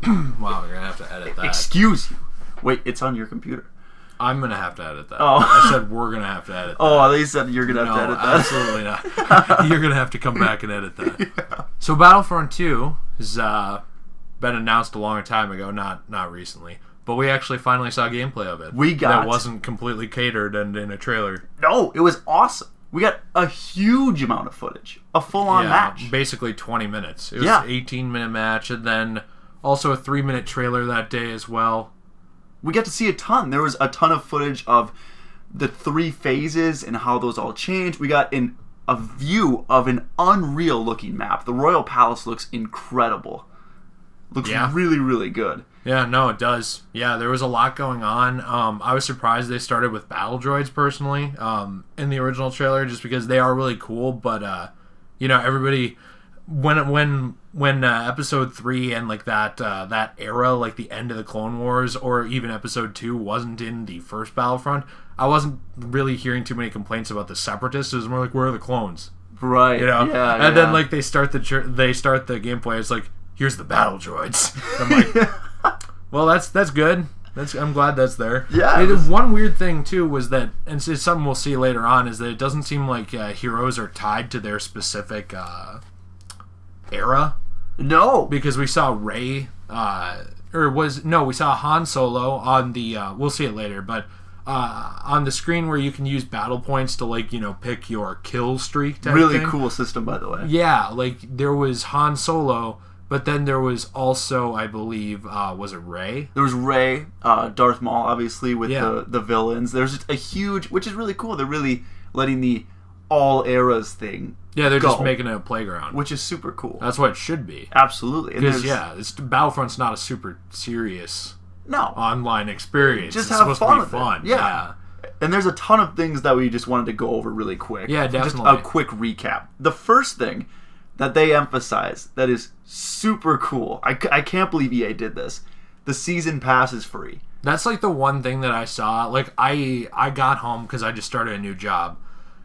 Wow, you're gonna have to edit that. Excuse you. Wait, it's on your computer. I'm gonna have to edit that. Oh. I said we're gonna have to edit that. Oh, they said you're gonna have to edit that. Absolutely not. You're gonna have to come back and edit that. Yeah. So Battlefront 2 has been announced a long time ago, not recently. But we actually finally saw gameplay of it. That wasn't completely catered and in a trailer. No, it was awesome. We got a huge amount of footage. A full-on match. Basically 20 minutes. It was an 18-minute match, and then also a 3-minute trailer that day as well. We got to see a ton. There was a ton of footage of the 3 phases and how those all changed. We got a view of an unreal-looking map. The Royal Palace looks incredible. Looks really, really good. Yeah, no, it does. Yeah, there was a lot going on. I was surprised they started with battle droids, personally, in the original trailer, just because they are really cool. But, everybody... When episode 3 and like that era, like the end of the Clone Wars, or even episode 2 wasn't in the first Battlefront, I wasn't really hearing too many complaints about the Separatists. It was more like, where are the clones? Right. And then like they start the gameplay. It's like, here's the battle droids. I'm like, well, that's good. I'm glad that's there. Yeah. One weird thing too was that, and it's something we'll see later on, is that it doesn't seem like heroes are tied to their specific era. No, because we saw Rey, we saw Han Solo on the. We'll see it later, but on the screen where you can use battle points to pick your kill streak. Really cool system, by the way. Yeah, like there was Han Solo, but then there was also, I believe, was it Rey? There was Rey, Darth Maul, obviously with the villains. There's a huge, which is really cool. They're really letting the all eras thing. Yeah, they're just making it a playground, which is super cool. That's what it should be. Absolutely, because Battlefront's not a super serious online experience. Just it's have supposed to be fun. Yeah. And there's a ton of things that we just wanted to go over really quick. Yeah, definitely. Just a quick recap. The first thing that they emphasize that is super cool. I can't believe EA did this. The season pass is free. That's like the one thing that I saw. Like I got home because I just started a new job.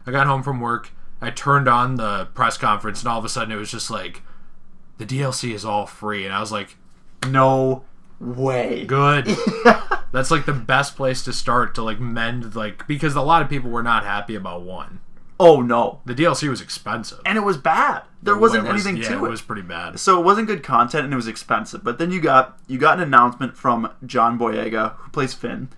I got home from work. I turned on the press conference, and all of a sudden it was just like, the DLC is all free. And I was like, no way. Good. That's like the best place to start to like mend, because a lot of people were not happy about 1. Oh, no. The DLC was expensive. And it was bad. There wasn't anything to it. Yeah, it was pretty bad. So it wasn't good content, and it was expensive. But then you got an announcement from John Boyega, who plays Finn,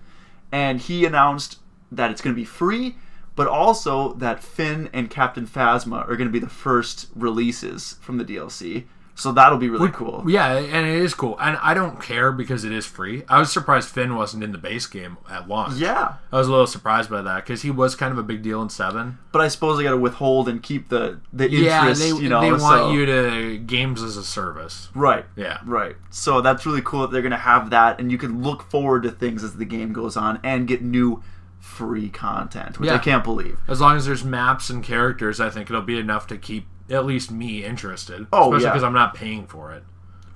and he announced that it's going to be free, but also that Finn and Captain Phasma are going to be the first releases from the DLC. So that'll be really cool. Yeah, and it is cool. And I don't care because it is free. I was surprised Finn wasn't in the base game at launch. Yeah. I was a little surprised by that because he was kind of a big deal in 7. But I suppose they got to withhold and keep the interest, Yeah, they want you to games as a service. Right. Yeah. Right. So that's really cool that they're going to have that, and you can look forward to things as the game goes on and get new free content, which I can't believe. As long as there's maps and characters, I think it'll be enough to keep at least me interested. Oh, especially because I'm not paying for it.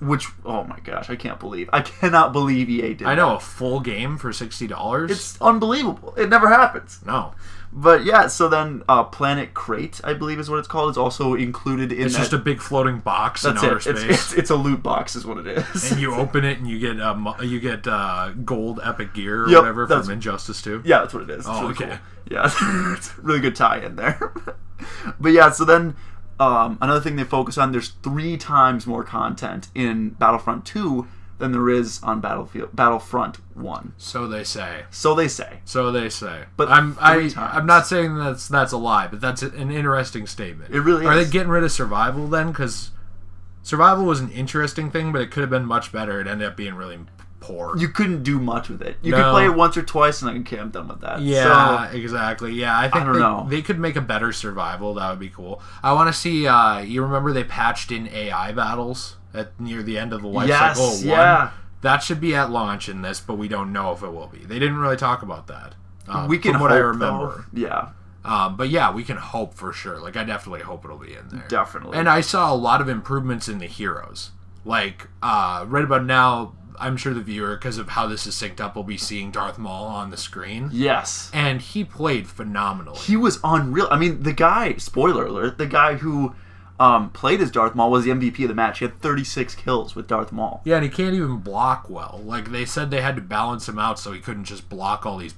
Which, oh my gosh, I cannot believe EA did that. I know, a full game for $60? It's unbelievable. It never happens. No. But yeah, so then Planet Crate, I believe is what it's called, is also included in It's just a big floating box in outer space. It's a loot box is what it is. And you open it and you get gold epic gear or whatever from Injustice 2? Yeah, that's what it is. It's really okay. Cool. Yeah, it's a really good tie-in there. But yeah, so then another thing they focus on, there's 3 times more content in Battlefront 2 than there is on Battlefront 1. So they say. But I'm not saying that's a lie, but that's an interesting statement. It really is. Are they getting rid of survival then? Because survival was an interesting thing, but it could have been much better. It ended up being really poor. You couldn't do much with it. You could play it once or twice, and then okay, I'm done with that. Yeah, exactly. Yeah, I think they they could make a better survival. That would be cool. I want to see. You remember they patched in AI battles near the end of the life cycle of 1? Yeah. That should be at launch in this, but we don't know if it will be. They didn't really talk about that. We can from what hope, I remember. Though. Yeah. But yeah, we can hope for sure. Like, I definitely hope it'll be in there. Definitely. And I saw a lot of improvements in the heroes. Like, right about now, I'm sure the viewer, because of how this is synced up, will be seeing Darth Maul on the screen. Yes. And he played phenomenally. He was unreal. I mean, the guy, spoiler alert, the guy who played as Darth Maul, was the MVP of the match. He had 36 kills with Darth Maul. Yeah, and he can't even block well. Like, they said they had to balance him out so he couldn't just block all these,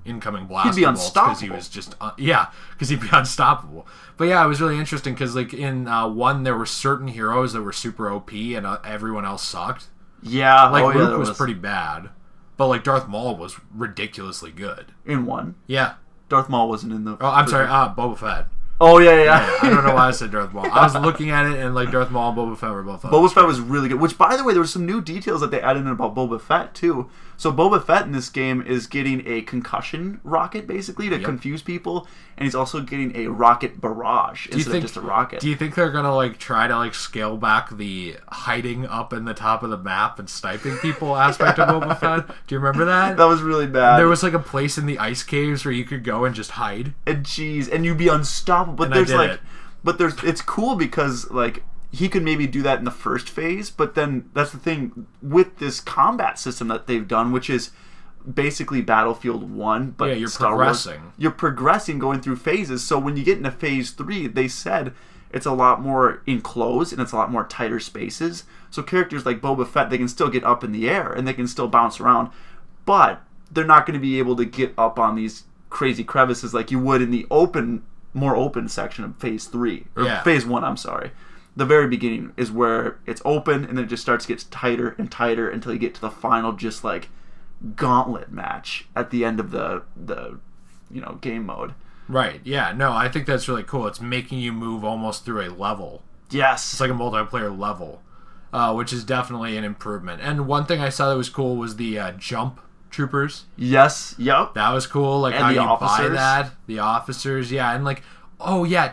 incoming blaster He'd be bolts unstoppable. because he was just because he'd be unstoppable. But yeah, it was really interesting because like in one there were certain heroes that were super OP and everyone else sucked. Yeah, Like Luke was pretty bad, but like Darth Maul was ridiculously good in one. Yeah. Darth Maul wasn't in the. Oh, I'm sorry. Boba Fett. Oh yeah. Yeah, I don't know why I said Darth Maul. I was looking at it and like Darth Maul and Boba Fett were both. Boba Fett was really good. Which, by the way, there were some new details that they added in about Boba Fett too. So Boba Fett in this game is getting a concussion rocket basically to confuse people, and he's also getting a rocket barrage instead of just a rocket. Do you think they're gonna like try to like scale back the hiding up in the top of the map and sniping people aspect of Boba Fett? Do you remember that? That was really bad. There was like a place in the ice caves where you could go and just hide. And and you'd be unstoppable. But it's cool because like he could maybe do that in the first phase, but then that's the thing with this combat system that they've done, which is basically Battlefield 1, but you're Star progressing. Wars, you're progressing going through phases. So when you get into phase 3, they said it's a lot more enclosed and it's a lot more tighter spaces. So characters like Boba Fett, they can still get up in the air and they can still bounce around, but they're not going to be able to get up on these crazy crevices like you would in the more open section of phase 3 or phase 1. I'm sorry. The very beginning is where it's open and then it just starts to get tighter and tighter until you get to the final just like gauntlet match at the end of the game mode. Right. Yeah. No, I think that's really cool. It's making you move almost through a level. Yes. It's like a multiplayer level, which is definitely an improvement. And one thing I saw that was cool was the jump troopers. Yes. Yep. That was cool. Like and how you officers. buy that. The officers. Yeah. And like,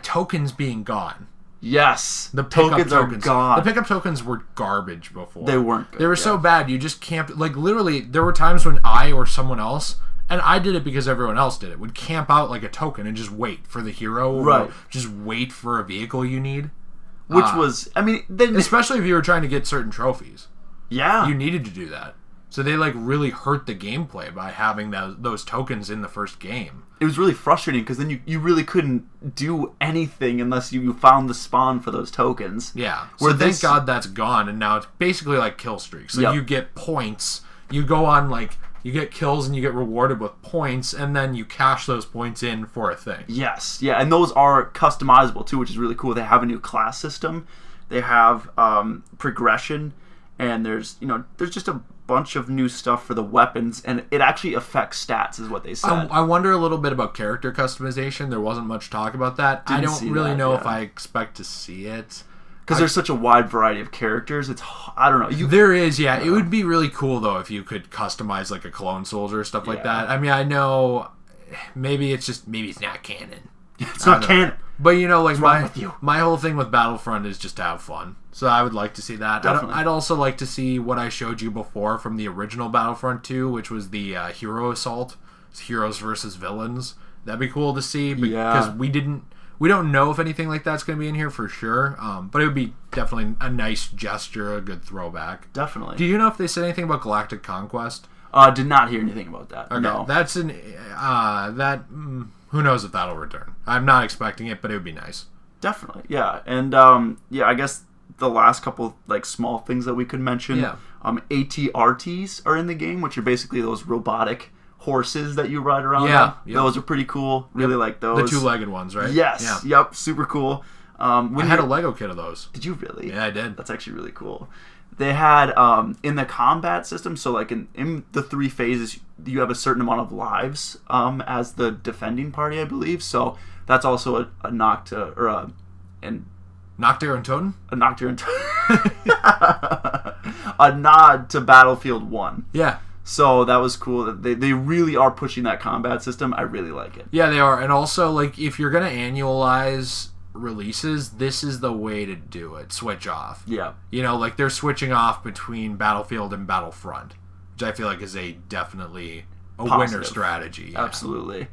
tokens being gone. Yes. The tokens are gone. The pickup tokens were garbage before. They weren't good. They were so bad. You just camped. Like, literally, there were times when I or someone else, and I did it because everyone else did it, would camp out like a token and just wait for the hero. Right. Or just wait for a vehicle you need. Which was, I mean... especially if you were trying to get certain trophies. Yeah. You needed to do that. So they, like, really hurt the gameplay by having those tokens in the first game. It was really frustrating because then you really couldn't do anything unless you found the spawn for those tokens. Yeah. So thank God that's gone, and now it's basically like kill streaks. So you get points. You go on, like, you get kills and you get rewarded with points, and then you cash those points in for a thing. Yes. Yeah, and those are customizable, too, which is really cool. They have a new class system. They have progression, and there's just a bunch of new stuff for the weapons, and it actually affects stats is what they said. I wonder a little bit about character customization. There wasn't much talk about that. I don't really know if I expect to see it because there's such a wide variety of characters. I don't know. There is, yeah. It would be really cool though if you could customize like a clone soldier or stuff like that. I mean, I know maybe it's not canon. It's not canon. But like my whole thing with Battlefront is just to have fun. So I would like to see that. I'd also like to see what I showed you before from the original Battlefront 2, which was the hero assault. It's heroes versus villains. That'd be cool to see because we don't know if anything like that's going to be in here for sure. But it would be definitely a nice gesture, a good throwback. Definitely. Do you know if they said anything about Galactic Conquest? Did not hear anything about that. Okay. No. That's who knows if that'll return. I'm not expecting it, but it would be nice. Definitely, yeah. And I guess the last couple like small things that we could mention. Yeah. ATRTs are in the game, which are basically those robotic horses that you ride around. Yeah. Yep. Those are pretty cool. Really like those. The two-legged ones, right? Yes. Yeah. Yep. Super cool. I had a Lego kit of those. Did you really? Yeah, I did. That's actually really cool. They had in the combat system, so like in the 3 phases, you have a certain amount of lives as the defending party, I believe. So that's also a Nocta or a Nocta and Toten? A Nocta and a nod to Battlefield 1. Yeah. So that was cool. That they really are pushing that combat system. I really like it. Yeah, they are. And also, like, if you're gonna annualize releases, this is the way to do it. Switch off. Yeah. Like they're switching off between Battlefield and Battlefront, which I feel like is definitely a winner strategy. Yeah. Absolutely.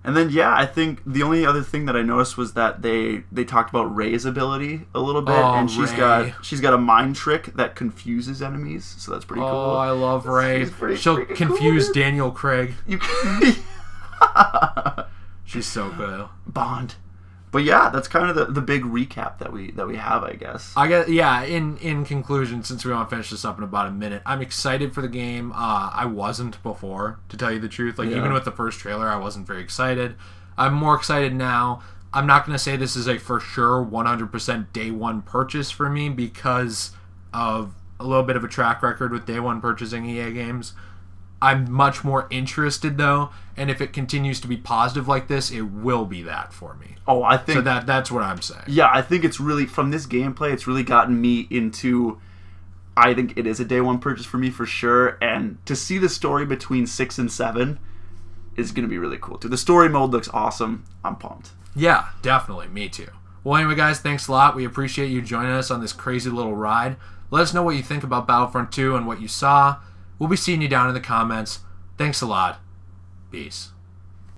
And then I think the only other thing that I noticed was that they talked about Rey's ability a little bit, and she's got a mind trick that confuses enemies, so that's pretty cool. Oh, I love Rey. She'll confuse cool, Daniel Craig. She's so cool. Bond. But yeah, that's kind of the big recap that we have, I guess. I guess, yeah. In conclusion, since we want to finish this up in about a minute, I'm excited for the game. I wasn't before, to tell you the truth. Like even with the first trailer, I wasn't very excited. I'm more excited now. I'm not going to say this is a for sure 100% day one purchase for me because of a little bit of a track record with day one purchasing EA games. I'm much more interested though, and if it continues to be positive like this, it will be that for me. Oh, I think so. That's what I'm saying. Yeah, I think it's really, from this gameplay, it's really gotten me into. I think it is a day one purchase for me for sure, and to see the story between 6 and 7 is going to be really cool too. The story mode looks awesome. I'm pumped. Yeah, definitely. Me too. Well, anyway, guys, thanks a lot. We appreciate you joining us on this crazy little ride. Let us know what you think about Battlefront 2 and what you saw. We'll be seeing you down in the comments. Thanks a lot. Peace.